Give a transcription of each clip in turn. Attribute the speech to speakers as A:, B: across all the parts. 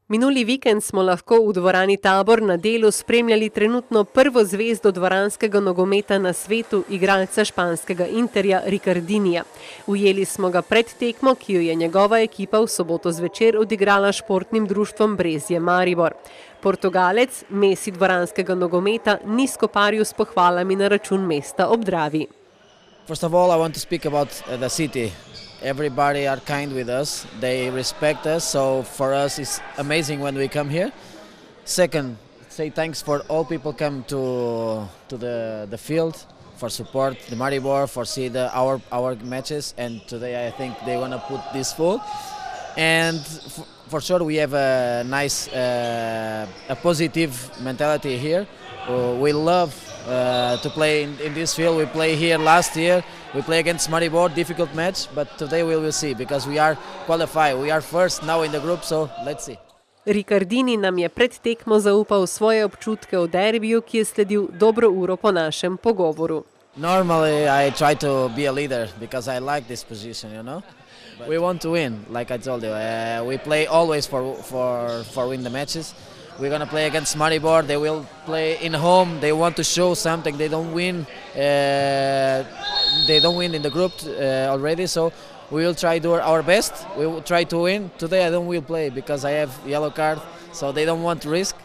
A: Minuli vikend smo lahko v dvorani Tabor na delu spremljali trenutno prvo zvezdo dvoranskega nogometa na svetu, igralca španskega Interja Ricardinija. Ujeli smo ga pred tekmo, ki jo je njegova ekipa v soboto zvečer odigrala športnim društvom Brezje Maribor. Portugalec, Messi dvoranskega nogometa, ni skoparil s pohvalami na račun mesta ob Dravi.
B: First of all, I want to speak about the city. Everybody are kind with us, they respect us, so for us it's amazing when we come here. Second, say thanks for all people come to the field for support the Maribor, for see our matches, and today I think they want to put this full. And for sure we have a nice, a positive mentality here. We love to play in this field. We play here last year. We play against Maribor, difficult match, but today we will see because we are qualified. We are first now in the group, so let's see.
A: Ricardini nam je pred tekmo zaupal svoje občutke o derbiju, ki je sledil dobro uro po našem pogovoru.
B: Normally I try to be a leader because I like this position, you know. We want to win, like I told you. We play always for win the matches. We're going to play against Maribor. They will play in home. They want to show something. They don't win. They don't win in the group already. So we will try to do our best. We will try to win. Today I don't will play because I have yellow card. So they don't want to risk.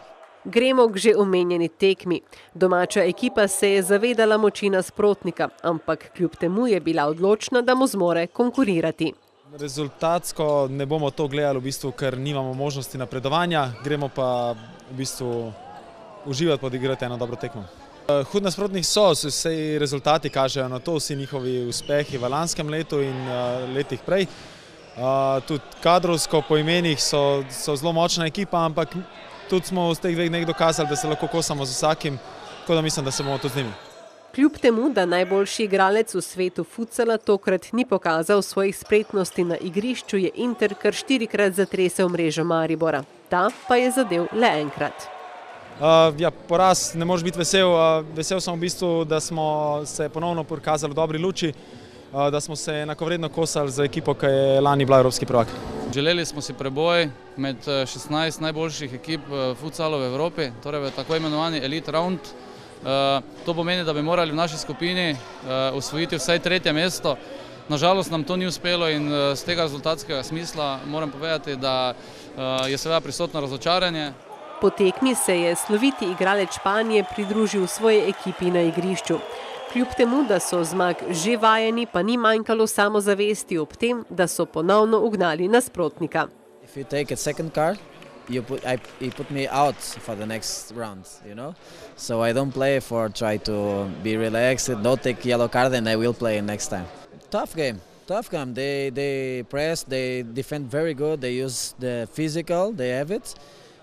A: Gremo k že omenjeni tekmi. Domača ekipa se je zavedala moči nasprotnika, ampak kljub temu je bila odločna, da mu zmore konkurirati.
C: Rezultatsko ne bomo to gledali, v bistvu, ker nimamo možnosti napredovanja, gremo pa v bistvu uživati, podigrati eno dobro tekmo. Hud nasprotnik so, vse rezultati kažejo na to, vsi njihovi uspehi v lanskem letu in letih prej. Tudi kadrovsko po imenih so zelo močna ekipa, ampak tudi smo v teh dveh dokazali, da se lahko kosamo z vsakim, tako da mislim, da se bomo tudi z njimi.
A: Kljub temu, da najboljši igralec v svetu futsala tokrat ni pokazal svojih spretnosti na igrišču, je Inter kar 4-krat zatresel mrežo Maribora. Ta pa je zadel le enkrat.
C: Poraz ne moreš biti vesel. Vesel sem v bistvu, da smo se ponovno pokazali v dobri luči, da smo se enakovredno kosali z ekipo, ki je lani bila evropski prvak.
D: Želeli smo si preboj med 16 najboljših ekip futsalov v Evropi, torej v tako imenovani elite round. To pomeni, da bi morali v naši skupini osvojiti vsaj 3. mesto. Nažalost nam to ni uspelo in z tega rezultatskega smisla moram povedati, da je seveda prisotno razočaranje.
A: Po tekmi se je sloviti igralec Španije pridružil svoji ekipi na igrišču. Kljub temu, da so zmag že vajeni, pa ni manjkalo samozavesti ob tem, da so ponovno ugnali nasprotnika.
B: If you take a second card, you put me out for the next round, you know. So I don't play for try to be relaxed, don't take yellow card, and I will play next time. Tough game. They press, they defend very good. They use the physical, they have it.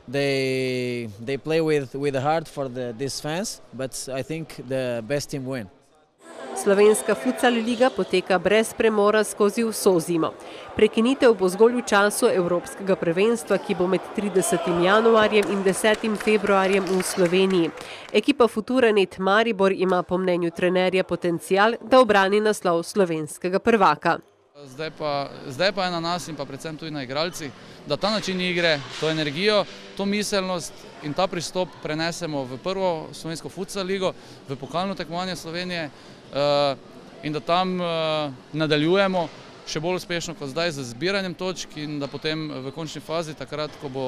B: They play with the heart for this fans, but I think the best team win.
A: Slovenska futsal liga poteka brez premora skozi vso zimo. Prekinitev bo zgolj v času evropskega prvenstva, ki bo med 30. januarjem in 10. februarjem v Sloveniji. Ekipa Futuranet Maribor ima po mnenju trenerja potencial, da obrani naslov slovenskega prvaka.
D: Zdaj pa je na nas in pa predvsem tudi na igralcih, da ta način igre, to energijo, to miselnost in ta pristop prenesemo v prvo slovensko futsal ligo, v pokalno tekmovanje Slovenije in da tam nadaljujemo še bolj uspešno kot zdaj z zbiranjem točk in da potem v končni fazi, takrat, ko bo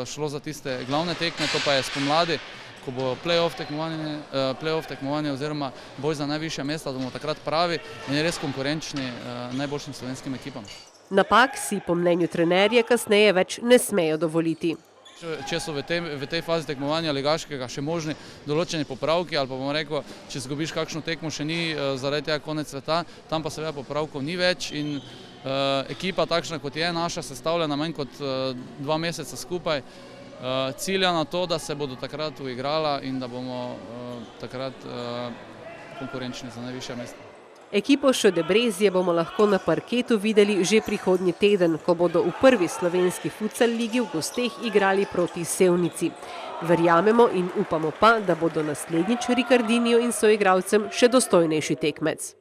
D: šlo za tiste glavne tekme, to pa je spomladi, ko bo play-off tekmovanje oziroma boj za najvišja mesta, da bomo takrat pravi in res konkurenčni najboljšim slovenskim ekipam.
A: Napak si po mnenju trenerja kasneje več ne smejo dovoliti.
D: Če so v tej fazi tekmovanja ligaškega še možni določeni popravki ali pa bomo rekel, če zgubiš kakšno tekmo, še ni zaradi tega konec sveta, tam pa seveda popravkov ni več in ekipa takšna kot je naša, sestavljena manj kot 2 meseca skupaj, cilja na to, da se bodo takrat uigrala in da bomo takrat konkurenčni za najvišja mesta.
A: Ekipo Šode Brezje bomo lahko na parketu videli že prihodnji teden, ko bodo v prvi slovenski futsal ligi v gosteh igrali proti Sevnici. Verjamemo in upamo pa, da bodo naslednjič Ricardiniju in soigralcem še dostojnejši tekmec.